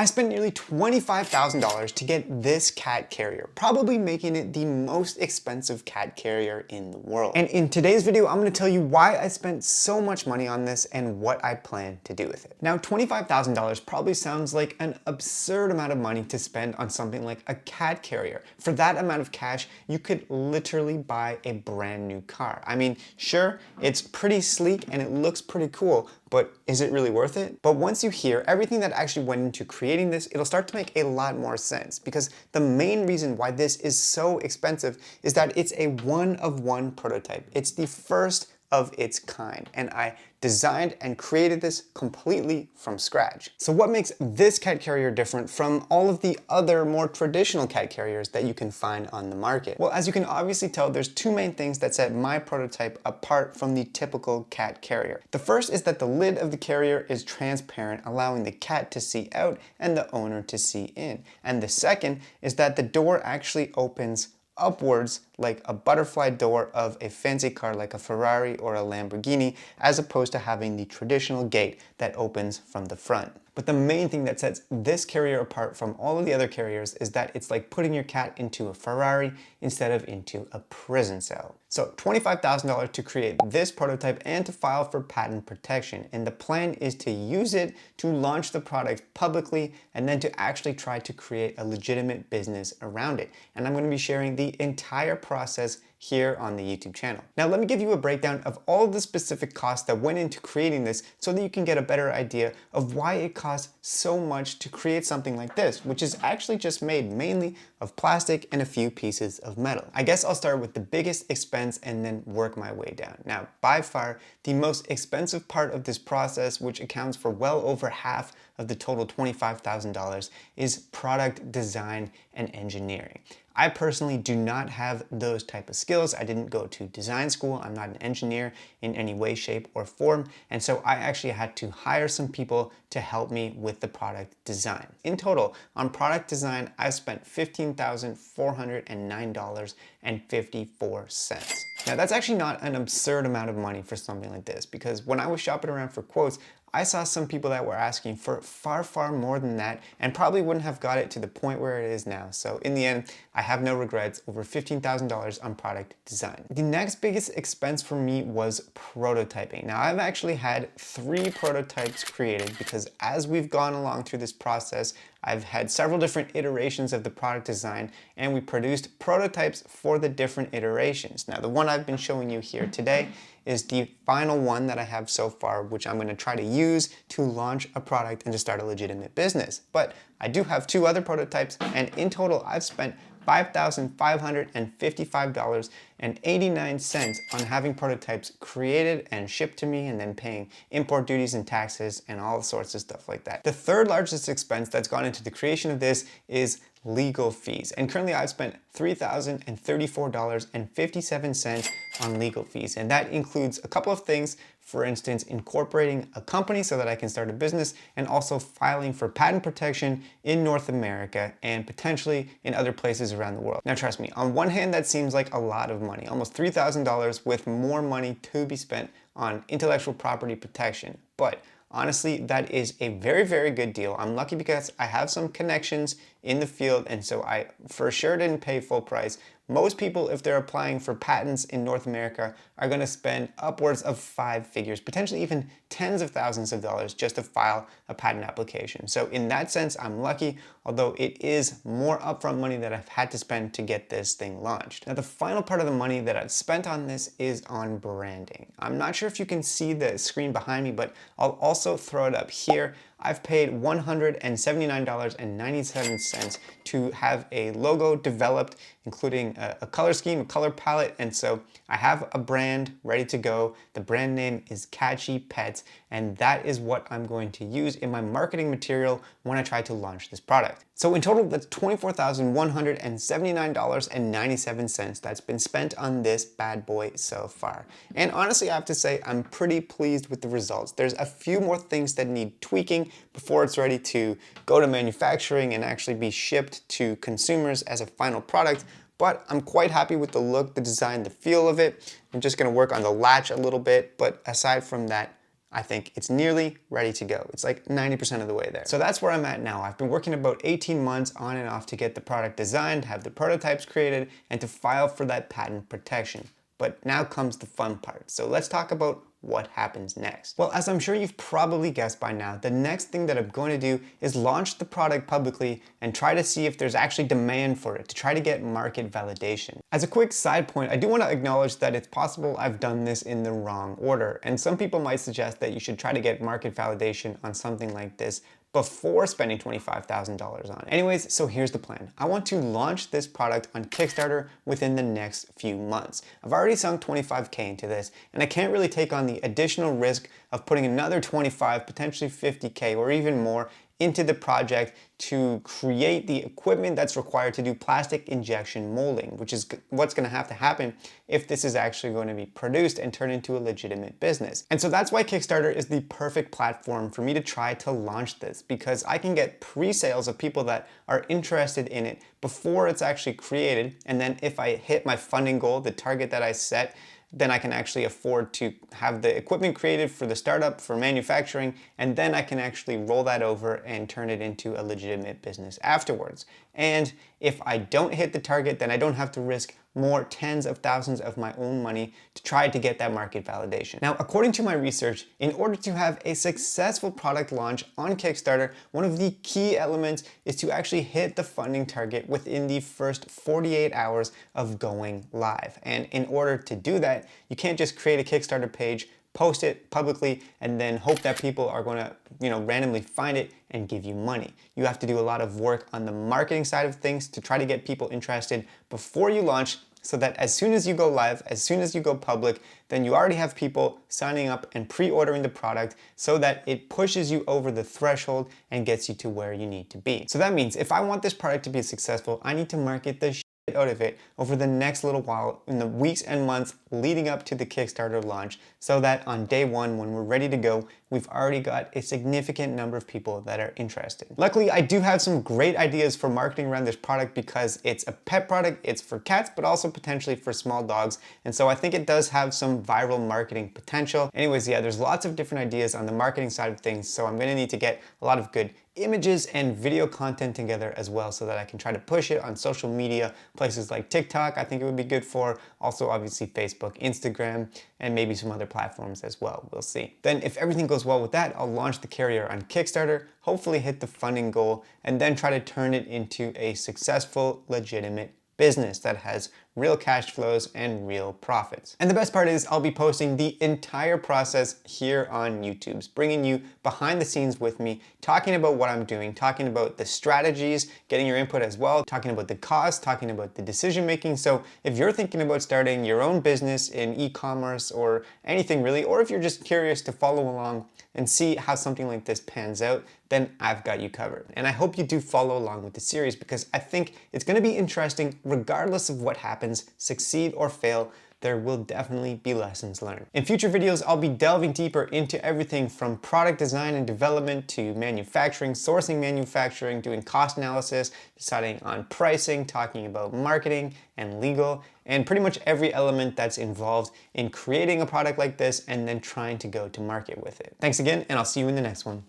I spent nearly $25,000 to get this cat carrier, probably making it the most expensive cat carrier in the world. And in today's video, I'm gonna tell you why I spent so much money on this and what I plan to do with it. Now, $25,000 probably sounds like an absurd amount of money to spend on something like a cat carrier. For that amount of cash, you could literally buy a brand new car. I mean, sure, it's pretty sleek and it looks pretty cool, but is it really worth it? But once you hear everything that actually went into creating this, it'll start to make a lot more sense, because the main reason why this is so expensive is that it's a one-of-one prototype. It's the first of its kind, and I designed and created this completely from scratch. So what makes this cat carrier different from all of the other more traditional cat carriers that you can find on the market? Well, as you can obviously tell, there's two main things that set my prototype apart from the typical cat carrier. The first is that the lid of the carrier is transparent, allowing the cat to see out and the owner to see in. And the second is that the door actually opens upwards like a butterfly door of a fancy car like a Ferrari or a Lamborghini, as opposed to having the traditional gate that opens from the front. But the main thing that sets this carrier apart from all of the other carriers is that it's like putting your cat into a Ferrari instead of into a prison cell. So $25,000 to create this prototype and to file for patent protection. And the plan is to use it to launch the product publicly and then to actually try to create a legitimate business around it. And I'm going to be sharing the entire process here on the YouTube channel. Now let me give you a breakdown of all of the specific costs that went into creating this so that you can get a better idea of why it costs so much to create something like this, which is actually just made mainly of plastic and a few pieces of metal. I guess I'll start with the biggest expense and then work my way down. Now, by far, the most expensive part of this process, which accounts for well over half of the total $25,000, is product design and engineering. I personally do not have those type of skills. I didn't go to design school. I'm not an engineer in any way, shape, or form. And so I actually had to hire some people to help me with the product design. In total, on product design, I spent $15,409.54. Now that's actually not an absurd amount of money for something like this, because when I was shopping around for quotes, I saw some people that were asking for far, far more than that and probably wouldn't have got it to the point where it is now. So in the end, I have no regrets, over $15,000 on product design. The next biggest expense for me was prototyping. Now I've actually had 3 prototypes created because as we've gone along through this process, I've had several different iterations of the product design and we produced prototypes for the different iterations. Now the one I've been showing you here today is the final one that I have so far, which I'm going to try to use to launch a product and to start a legitimate business. But I do have 2 other prototypes, and in total I've spent $5,555.89 on having prototypes created and shipped to me and then paying import duties and taxes and all sorts of stuff like that. The third largest expense that's gone into the creation of this is legal fees. And currently I've spent $3,034.57 on legal fees. And that includes a couple of things. For instance, incorporating a company so that I can start a business, and also filing for patent protection in North America and potentially in other places around the world. Now trust me, on one hand that seems like a lot of money, almost $3,000 with more money to be spent on intellectual property protection. But honestly, that is a very, very good deal. I'm lucky because I have some connections in the field, and so I for sure didn't pay full price. Most people, if they're applying for patents in North America, are going to spend upwards of 5 figures, potentially even tens of thousands of dollars just to file a patent application. So in that sense, I'm lucky, although it is more upfront money that I've had to spend to get this thing launched. Now, the final part of the money that I've spent on this is on branding. I'm not sure if you can see the screen behind me, but I'll also throw it up here. I've paid $179.97 to have a logo developed, including a color scheme, a color palette, and so I have a brand ready to go. The brand name is Catchy Pets, and that is what I'm going to use in my marketing material when I try to launch this product. So in total, that's $24,179.97 that's been spent on this bad boy so far. And honestly, I have to say, I'm pretty pleased with the results. There's a few more things that need tweaking before it's ready to go to manufacturing and actually be shipped to consumers as a final product. But I'm quite happy with the look, the design, the feel of it. I'm just gonna work on the latch a little bit, but aside from that, I think it's nearly ready to go. It's like 90% of the way there. So that's where I'm at now. I've been working about 18 months on and off to get the product designed, have the prototypes created, and to file for that patent protection. But now comes the fun part. So let's talk about what happens next. Well, as I'm sure you've probably guessed by now, the next thing that I'm going to do is launch the product publicly and try to see if there's actually demand for it, to try to get market validation. As a quick side point, I do want to acknowledge that it's possible I've done this in the wrong order, and some people might suggest that you should try to get market validation on something like this before spending $25,000 on it. Anyways, so here's the plan. I want to launch this product on Kickstarter within the next few months. I've already sunk 25K into this, and I can't really take on the additional risk of putting another 25, potentially 50K or even more into the project to create the equipment that's required to do plastic injection molding, which is what's gonna have to happen if this is actually going to be produced and turned into a legitimate business. And so that's why Kickstarter is the perfect platform for me to try to launch this, because I can get pre-sales of people that are interested in it before it's actually created. And then if I hit my funding goal, the target that I set, then I can actually afford to have the equipment created for the startup, for manufacturing, and then I can actually roll that over and turn it into a legitimate business afterwards. And if I don't hit the target, then I don't have to risk more tens of thousands of my own money to try to get that market validation. Now, according to my research, in order to have a successful product launch on Kickstarter, one of the key elements is to actually hit the funding target within the first 48 hours of going live. And in order to do that, you can't just create a Kickstarter page, post it publicly, and then hope that people are gonna, randomly find it and give you money. You have to do a lot of work on the marketing side of things to try to get people interested before you launch, so that as soon as you go live, as soon as you go public, then you already have people signing up and pre-ordering the product, so that it pushes you over the threshold and gets you to where you need to be. So that means if I want this product to be successful, I need to market the out of it over the next little while in the weeks and months leading up to the Kickstarter launch, so that on day one, when we're ready to go, we've already got a significant number of people that are interested. Luckily, I do have some great ideas for marketing around this product because it's a pet product, it's for cats, but also potentially for small dogs. And so I think it does have some viral marketing potential. Anyways, yeah, there's lots of different ideas on the marketing side of things. So I'm gonna need to get a lot of good images and video content together as well, so that I can try to push it on social media, places like TikTok, I think it would be good for, also obviously Facebook, Instagram, and maybe some other platforms as well, we'll see. Then if everything goes well with that, I'll launch the carrier on Kickstarter, hopefully hit the funding goal, and then try to turn it into a successful, legitimate business that has real cash flows and real profits. And the best part is I'll be posting the entire process here on YouTube, bringing you behind the scenes with me, talking about what I'm doing, talking about the strategies, getting your input as well, talking about the cost, talking about the decision making. So if you're thinking about starting your own business in e-commerce or anything really, or if you're just curious to follow along and see how something like this pans out, then I've got you covered. And I hope you do follow along with the series, because I think it's gonna be interesting regardless of what happens, succeed or fail. There will definitely be lessons learned. In future videos, I'll be delving deeper into everything from product design and development to manufacturing, sourcing manufacturing, doing cost analysis, deciding on pricing, talking about marketing and legal, and pretty much every element that's involved in creating a product like this and then trying to go to market with it. Thanks again, and I'll see you in the next one.